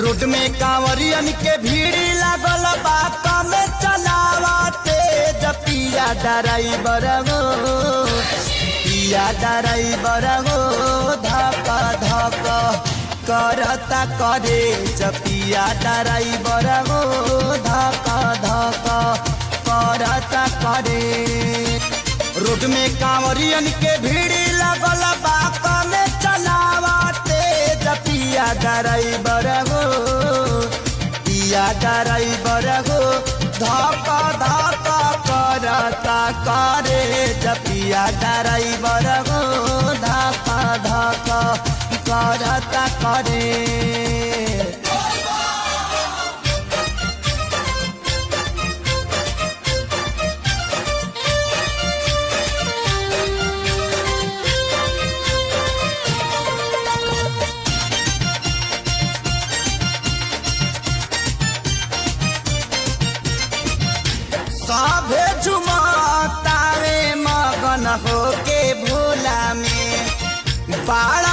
Road में कांवरियन के भीड़ लागल बा कम चलावते पिया ड्राइवर हो पिया ड्राइवर हो धक धक करता करे पिया ड्राइवर हो धक धक करता करे। रोड में कांवरियन के भीड़ लागल बा कम चलावते पिया ड्राइवर हो पिया ड्राइवर हो धक धक करता करे पिया ड्राइवर हो धक धक करता करे। सभे झुमतावे मगन होके भोला में बाड़